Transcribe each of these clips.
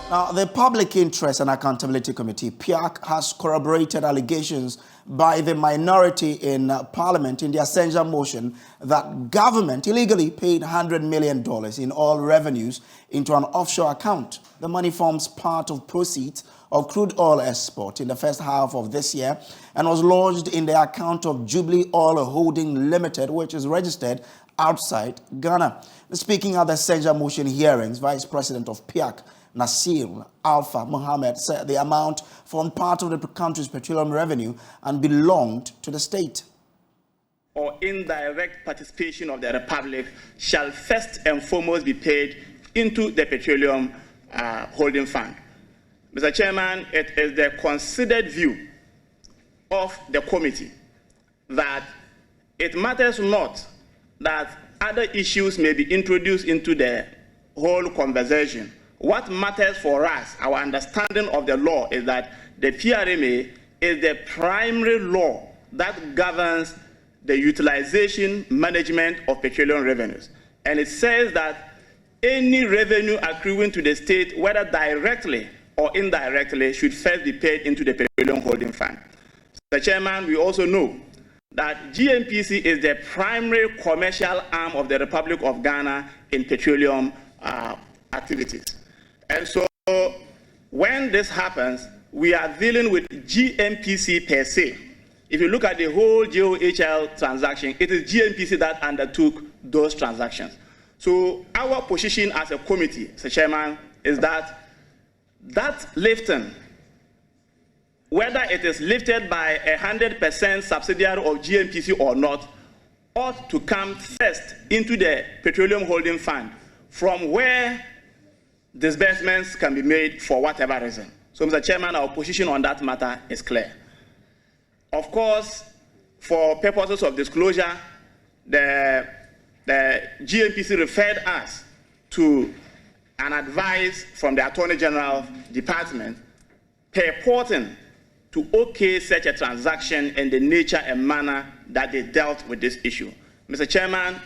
Now, the Public Interest and Accountability Committee, PIAC, has corroborated allegations by the minority in Parliament in the essential motion that government illegally paid $100 million in oil revenues into an offshore account. The money forms part of proceeds of crude oil export in the first half of this year and was lodged in the account of Jubilee Oil Holding Limited, which is registered outside Ghana. Speaking at the essential motion hearings, Vice President of PIAC, Nasir Alpha Mohammed, said the amount formed part of the country's petroleum revenue and belonged to the state. Or indirect participation of the Republic shall first and foremost be paid into the Petroleum Holding Fund. Mr. Chairman, it is the considered view of the committee that it matters not that other issues may be introduced into the whole conversation. What matters for us, our understanding of the law, is that the PRMA is the primary law that governs the utilization, management of petroleum revenues. And it says that any revenue accruing to the state, whether directly or indirectly, should first be paid into the Petroleum Holding Fund. Mr. Chairman, we also know that GNPC is the primary commercial arm of the Republic of Ghana in petroleum activities. And so when this happens, we are dealing with GNPC per se. If you look at the whole GOHL transaction, it is GNPC that undertook those transactions. So our position as a committee, Mr. Chairman, is that lifting, whether it is lifted by 100% subsidiary of GNPC or not, ought to come first into the Petroleum Holding Fund, from where disbursements can be made for whatever reason. So, Mr. Chairman, our position on that matter is clear. Of course, for purposes of disclosure, the GNPC referred us to an advice from the Attorney General's Department purporting to okay such a transaction in the nature and manner that they dealt with this issue. Mr. Chairman,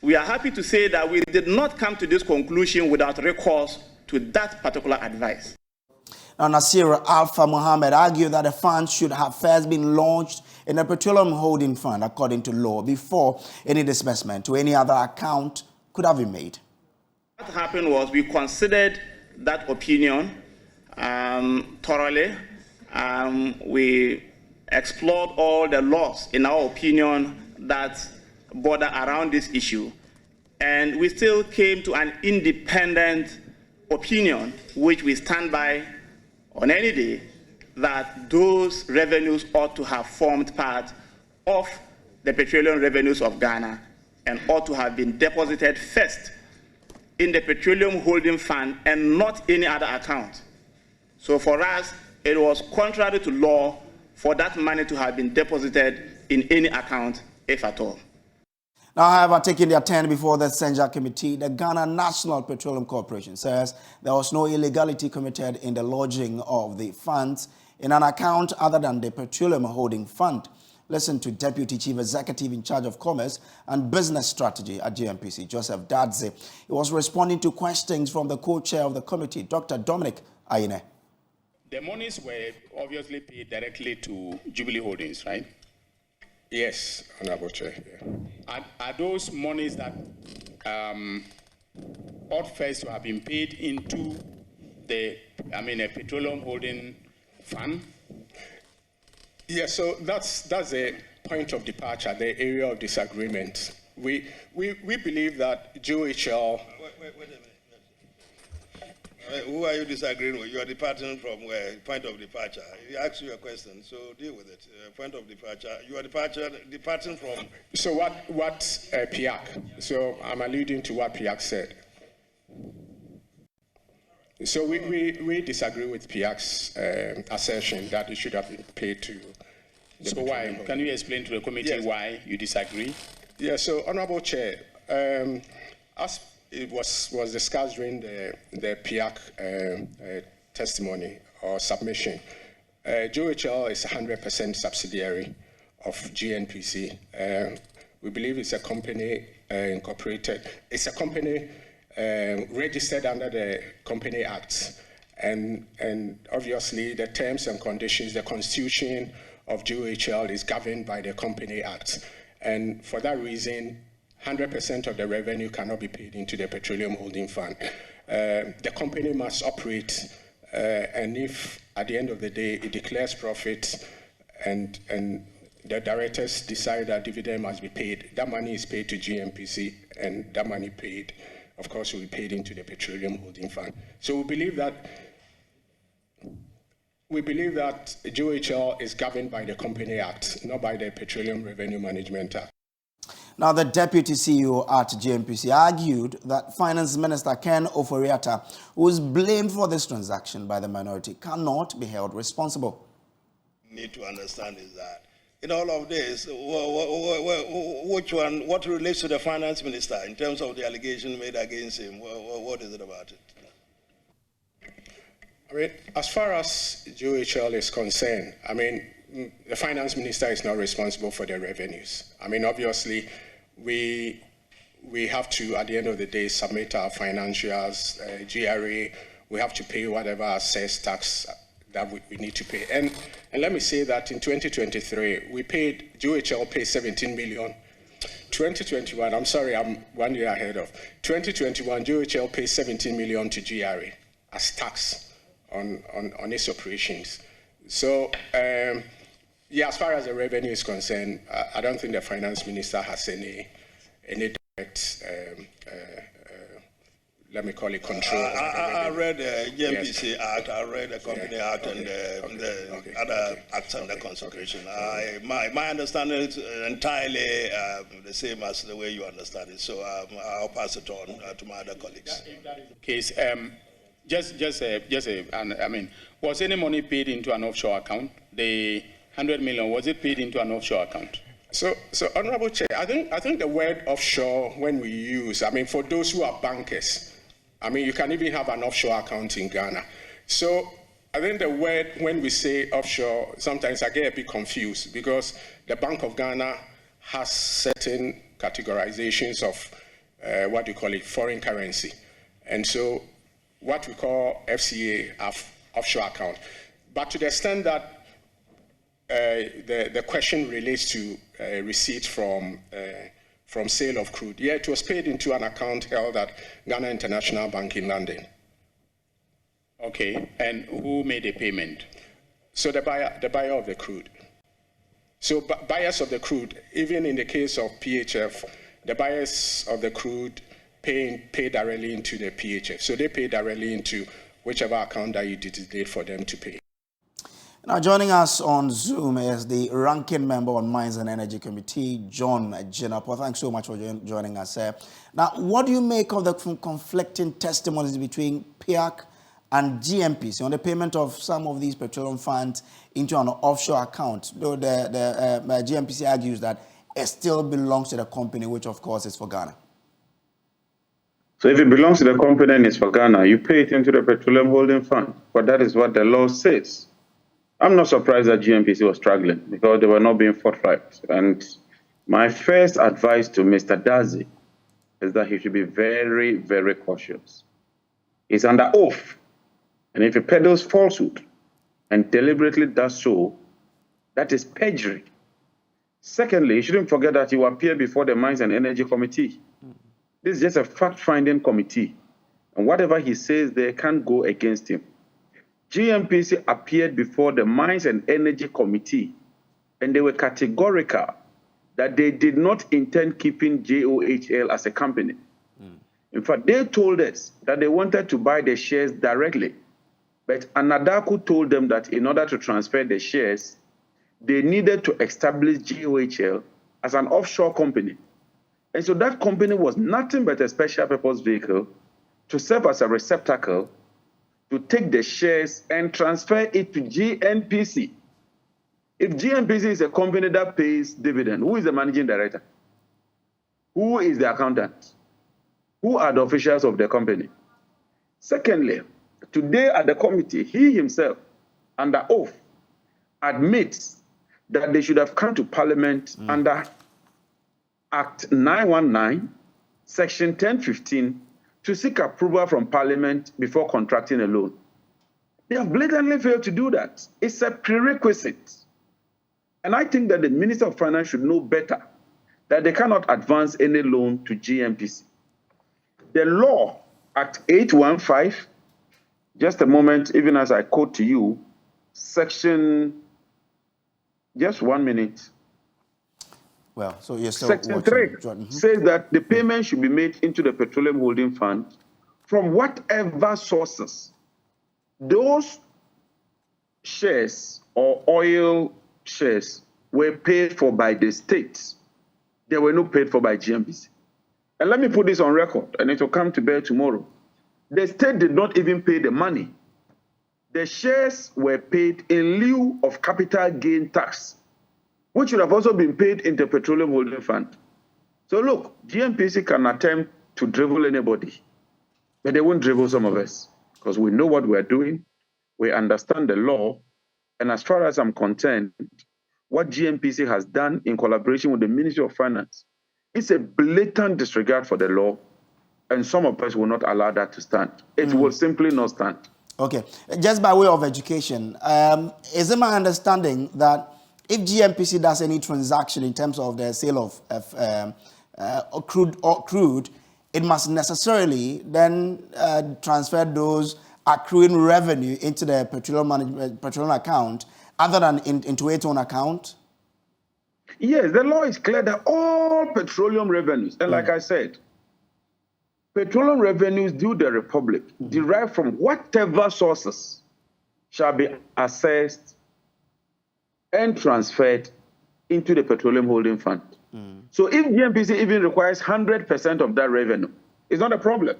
we are happy to say that we did not come to this conclusion without recourse to that particular advice. Now, Nasir Alpha Mohammed argued that the funds should have first been launched in a petroleum holding fund according to law before any disbursement to any other account could have been made. What happened was we considered that opinion thoroughly. We explored all the laws, in our opinion, that border around this issue, and we still came to an independent opinion, which we stand by on any day, that those revenues ought to have formed part of the petroleum revenues of Ghana and ought to have been deposited first in the Petroleum Holding Fund and not any other account. So for us, it was contrary to law for that money to have been deposited in any account, if at all. Now, however, taking their turn before the Senja Committee, the Ghana National Petroleum Corporation says there was no illegality committed in the lodging of the funds in an account other than the Petroleum Holding Fund. Listen to Deputy Chief Executive in charge of Commerce and Business Strategy at GNPC, Joseph Dadze. He was responding to questions from the co-chair of the committee, Dr. Dominic Ayine. The monies were obviously paid directly to Jubilee Holdings, right? Yes, Honorable Chair. Yeah. Are those monies that ought first to have been paid into a petroleum holding fund? Yes, so that's a point of departure, the area of disagreement. We believe that GOHL. Wait a minute. Who are you disagreeing with? You are departing from where? Point of departure. He asked you a question, so deal with it. Point of departure. You are departing from. So what PIAC? So I'm alluding to what PIAC said. So we disagree with PIAC's assertion that it should have been paid to. So why? Can you explain to the committee why you disagree? Yeah. So Honorable Chair, as it was discussed during the PIAC testimony or submission, GOHL is 100% subsidiary of GNPC. We believe it's a company incorporated. It's a company registered under the Company Act. And obviously the terms and conditions, the constitution of GOHL is governed by the Company Act. And for that reason, 100% of the revenue cannot be paid into the Petroleum Holding Fund. The company must operate, and if at the end of the day it declares profit and the directors decide that dividend must be paid, that money is paid to GNPC, and that money paid, of course, will be paid into the Petroleum Holding Fund. So we believe that GOHL is governed by the Company Act, not by the Petroleum Revenue Management Act. Now, the Deputy CEO at GNPC argued that Finance Minister Ken Ofori-Atta, who is blamed for this transaction by the minority, cannot be held responsible. Need to understand is that in all of this, what relates to the Finance Minister in terms of the allegation made against him? What is it about it? I mean, as far as GOHL is concerned, I mean, the Finance Minister is not responsible for the revenues. I mean, obviously, we have to, at the end of the day, submit our financials, GRA. We have to pay whatever assessed tax that we need to pay. And let me say that in 2023, GOHL paid 17 million. 2021, I'm sorry, I'm 1 year ahead of. 2021, GOHL paid 17 million to GRA as tax on its operations. So, yeah, as far as the revenue is concerned, I don't think the Finance Minister has any direct, let me call it, control. I read the GNPC Act, I read the Company Act, and the other acts under consideration. My understanding is entirely the same as the way you understand it, so I'll pass it on to my other colleagues. Case, I mean, was any money paid into an offshore account? The 100 million, was it paid into an offshore account? So Honorable Chair, I think the word offshore, when we use, I mean, for those who are bankers, I mean, you can even have an offshore account in Ghana. So I think the word, when we say offshore, sometimes I get a bit confused because the Bank of Ghana has certain categorizations of what you call it, foreign currency. And so what we call FCA have offshore account. But to the extent that the question relates to receipts from sale of crude. Yeah, it was paid into an account held at Ghana International Bank in London. Okay, and who made the payment? So the buyer of the crude. So buyers of the crude, even in the case of PHF, the buyers of the crude pay directly into the PHF. So they pay directly into whichever account that you designate for them to pay. Now, joining us on Zoom is the ranking member on Mines and Energy Committee, John Jinapo. Thanks so much for joining us. Now, what do you make of the conflicting testimonies between PIAC and GNPC on the payment of some of these petroleum funds into an offshore account? Though the GNPC argues that it still belongs to the company, which of course is for Ghana. So if it belongs to the company and it's for Ghana, you pay it into the Petroleum Holding Fund. But that is what the law says. I'm not surprised that GNPC was struggling because they were not being forthright. And my first advice to Mr. Dazi is that he should be very, very cautious. He's under oath. And if he peddles falsehood and deliberately does so, that is perjury. Secondly, you shouldn't forget that he will appear before the Mines and Energy Committee. This is just a fact-finding committee. And whatever he says there can't go against him. GNPC appeared before the Mines and Energy Committee, and they were categorical that they did not intend keeping GOHL as a company. In fact, they told us that they wanted to buy the shares directly, but Anadaku told them that in order to transfer the shares, they needed to establish GOHL as an offshore company. And so that company was nothing but a special purpose vehicle to serve as a receptacle to take the shares and transfer it to GNPC. If GNPC is a company that pays dividend, who is the managing director? Who is the accountant? Who are the officials of the company? Secondly, today at the committee, he himself, under oath, admits that they should have come to Parliament under Act 919, Section 1015, to seek approval from Parliament before contracting a loan. They have blatantly failed to do that. It's a prerequisite. And I think that the Minister of Finance should know better that they cannot advance any loan to GNPC. The law, Act 815, just a moment, even as I quote to you, section, just 1 minute. Well, so you're still Section watching. 3 says that the payment should be made into the Petroleum Holding Fund from whatever sources those shares or oil shares were paid for by the states. They were not paid for by GNPC. And let me put this on record, and it will come to bear tomorrow. The state did not even pay the money. The shares were paid in lieu of capital gain tax, which should have also been paid in the Petroleum Holding Fund. So look, GNPC can attempt to dribble anybody, but they won't dribble some of us because we know what we're doing, we understand the law, and as far as I'm concerned, what GNPC has done in collaboration with the Ministry of Finance is a blatant disregard for the law, and some of us will not allow that to stand. It will simply not stand. Okay, just by way of education, is it my understanding that if GNPC does any transaction in terms of the sale of crude, it must necessarily then transfer those accruing revenue into the petroleum account, other than into its own account? Yes, the law is clear that all petroleum revenues, and like I said, petroleum revenues due the Republic, derived from whatever sources, shall be assessed and transferred into the Petroleum Holding Fund. So if GNPC even requires 100% of that revenue, it's not a problem.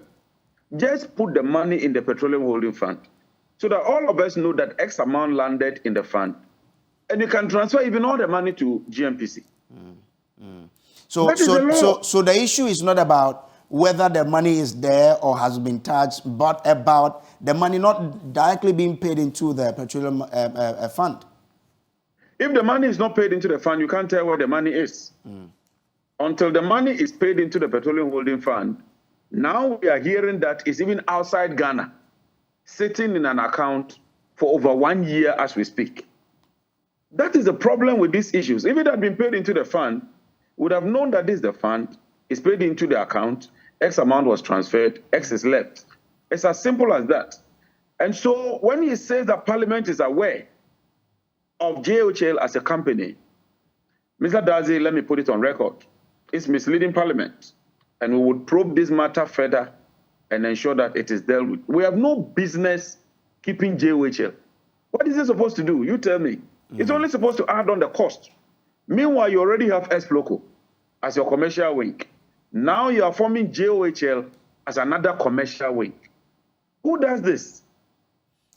Just put the money in the Petroleum Holding Fund so that all of us know that X amount landed in the fund. And you can transfer even all the money to GNPC. So the issue is not about whether the money is there or has been charged, but about the money not directly being paid into the petroleum fund. If the money is not paid into the fund, you can't tell where the money is. Until the money is paid into the Petroleum Holding Fund, now we are hearing that it's even outside Ghana, sitting in an account for over 1 year as we speak. That is the problem with these issues. If it had been paid into the fund, we would have known that this is the fund, it's paid into the account, X amount was transferred, X is left. It's as simple as that. And so when he says that Parliament is aware of JOHL as a company, Mr. Dazi, let me put it on record, it's misleading Parliament. And we would probe this matter further and ensure that it is dealt with. We have no business keeping JOHL. What is it supposed to do? You tell me. It's only supposed to add on the cost. Meanwhile, you already have Exloco as your commercial wing. Now you are forming JOHL as another commercial wing. Who does this?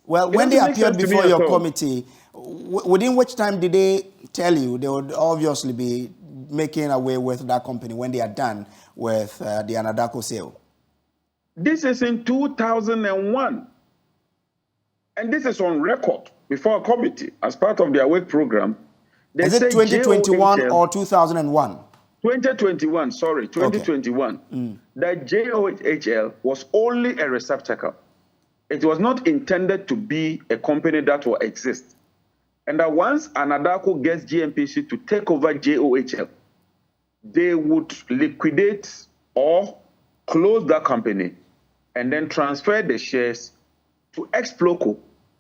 Well, when they appeared before your committee, within which time did they tell you they would obviously be making away with that company when they are done with the Anadaco sale? This is in 2001. And this is on record before a committee as part of their work program. Is it 2021 or 2001? 2021, sorry, 2021. Okay. That JOHL was only a receptacle. It was not intended to be a company that will exist. And that once Anadaco gets GNPC to take over JOHL, they would liquidate or close that company and then transfer the shares to Exloco.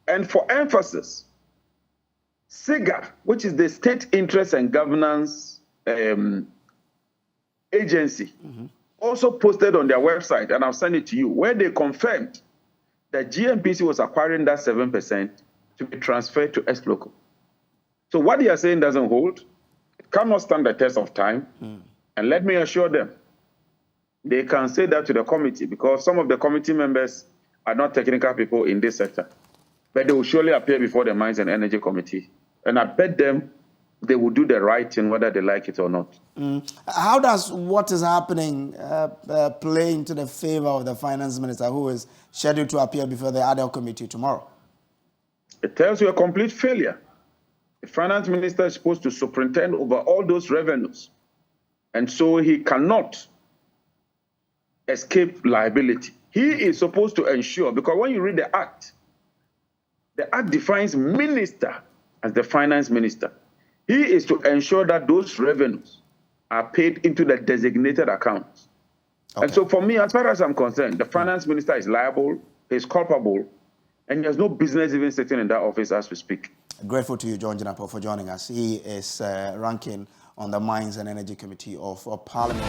And for emphasis, SIGA, which is the State Interest and Governance Agency, also posted on their website, and I'll send it to you, where they confirmed that GNPC was acquiring that 7% to be transferred to Exloco. So what they are saying doesn't hold. It cannot stand the test of time. And let me assure them, they can say that to the committee because some of the committee members are not technical people in this sector. But they will surely appear before the Mines and Energy Committee. And I bet them they will do the right thing whether they like it or not. How does what is happening play into the favor of the Finance Minister who is scheduled to appear before the Ad hoc Committee tomorrow? It tells you a complete failure. The Finance Minister is supposed to superintend over all those revenues. And so he cannot escape liability. He is supposed to ensure, because when you read the act defines minister as the finance minister. He is to ensure that those revenues are paid into the designated accounts. Okay. And so for me, as far as I'm concerned, the finance minister is liable, he's culpable, and there's no business even sitting in that office as we speak. Grateful to you, John Jinapo, for joining us. He is ranking on the Mines and Energy Committee of Parliament.